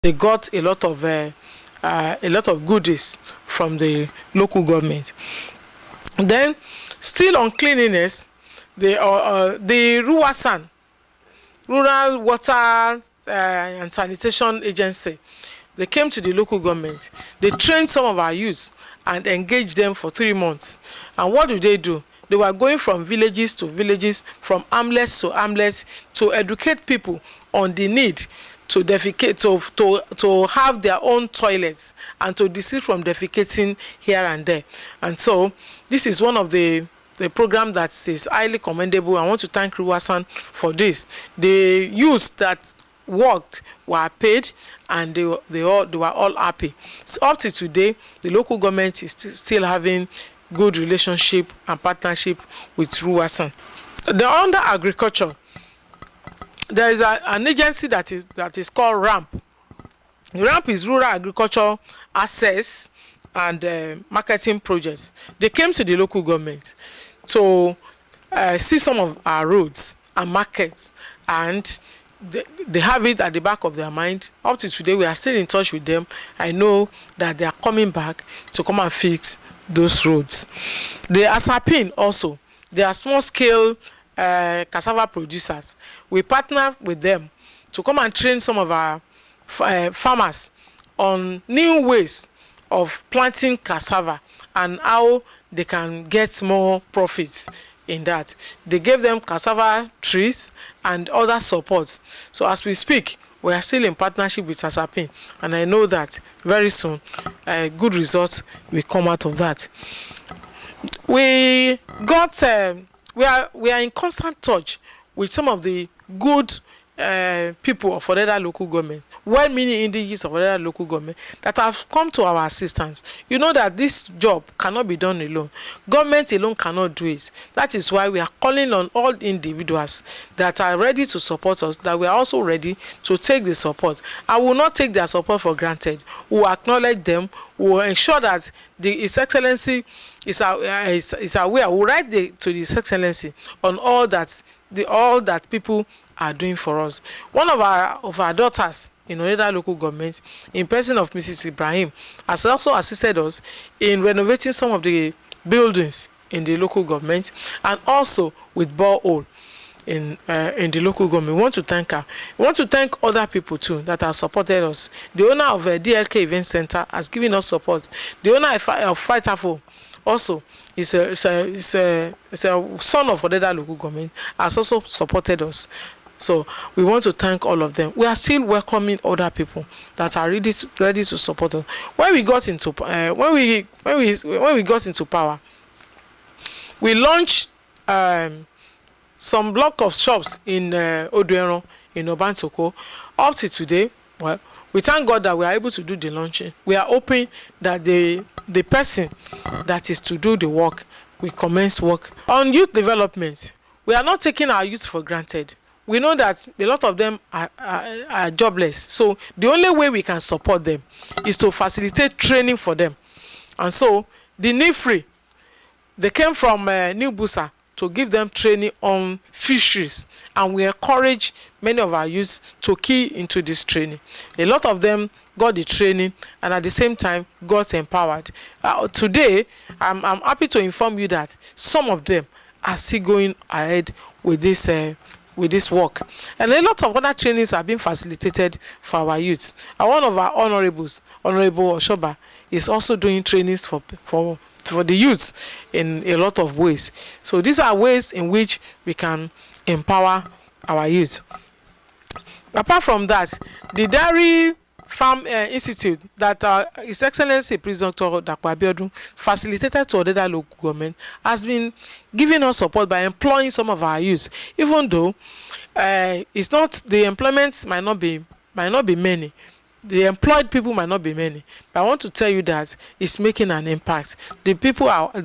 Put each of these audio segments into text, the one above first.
they got a lot of goodies from the local government. Then, still on cleanliness, the RUWASAN, Rural Water and Sanitation Agency, they came to the local government. They trained some of our youths and engaged them for 3 months. And what do? They were going from villages to villages, from hamlets to hamlets, to educate people on the need to defecate, to have their own toilets, and to desist from defecating here and there. And so this is one of the program that is highly commendable. I want to thank RUWASAN for this. The youths that worked were paid, and they were all happy. So up to today, the local government is still having good relationship and partnership with RUWASAN. Under agriculture, there is an agency that is called RAMP. RAMP is Rural Agriculture Access and Marketing Projects. They came to the local government to see some of our roads and markets, and they have it at the back of their mind. Up to today, we are still in touch with them. I know that they are coming back to come and fix those roads. The ASAPIN also, they are small scale cassava producers. We partner with them to come and train some of our farmers on new ways of planting cassava and how they can get more profits in that. They gave them cassava trees and other supports. So as we speak, we are still in partnership with ASAPIN, and I know that very soon good results will come out of that. We are in constant touch with some of the good people of Odeda local government, well-meaning individuals of Odeda local government that have come to our assistance. You know that this job cannot be done alone. Government alone cannot do it. That is why we are calling on all individuals that are ready to support us, that we are also ready to take the support. I will not take their support for granted. We will acknowledge them. We will ensure that His Excellency is aware. We will write to His Excellency on all that people are doing for us. One of our daughters in Odeda local government, in person of Mrs. Ibrahim, has also assisted us in renovating some of the buildings in the local government, and also with borehole in the local government. We want to thank her. We want to thank other people too that have supported us. The owner of DLK Event Center has given us support. The owner of Pt2 also is a son of Odeda local government, has also supported us. So we want to thank all of them. We are still welcoming other people that are ready to support us. When we got into when we got into power, we launched some block of shops in Odeda, in Obansoko. Up to today, well, we thank God that we are able to do the launching. We are hoping that the person that is to do the work will commence work. On youth development, we are not taking our youth for granted. We know that a lot of them are jobless. So the only way we can support them is to facilitate training for them. And so the NIFRI, they came from New Busa to give them training on fisheries. And we encourage many of our youths to key into this training. A lot of them got the training and at the same time got empowered. Today, I'm happy to inform you that some of them are still going ahead with this work, and a lot of other trainings are being facilitated for our youths. And one of our honorables, Honorable Oshoba, is also doing trainings for the youths in a lot of ways. So these are ways in which we can empower our youth. Apart from that, the Dairy Farm Institute that His Excellency President Dr. Abiodun facilitated to Odeda local government has been giving us support by employing some of our youth, even though it's not, the employments might not be many, the employed people might not be many, but I want to tell you that it's making an impact. The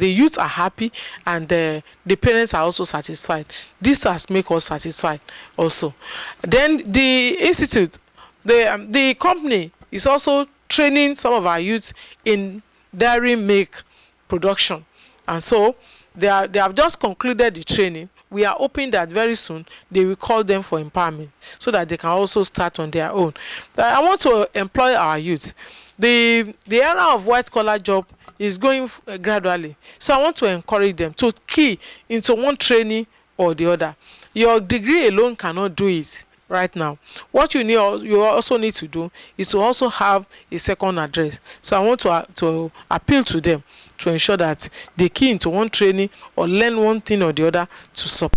youth are happy, and the parents are also satisfied. This has made us satisfied also. Then the institute, the company is also training some of our youths in dairy milk production, and so they have just concluded the training. we are hoping that very soon they will call them for empowerment so that they can also start on their own. I want to employ our youth. The era of white collar job is going gradually, so I want to encourage them to key into one training or the other. Your degree alone cannot do it right now. What you also need to do is to also have a second address. So I want to appeal to them to ensure that they key into one training or learn one thing or the other to support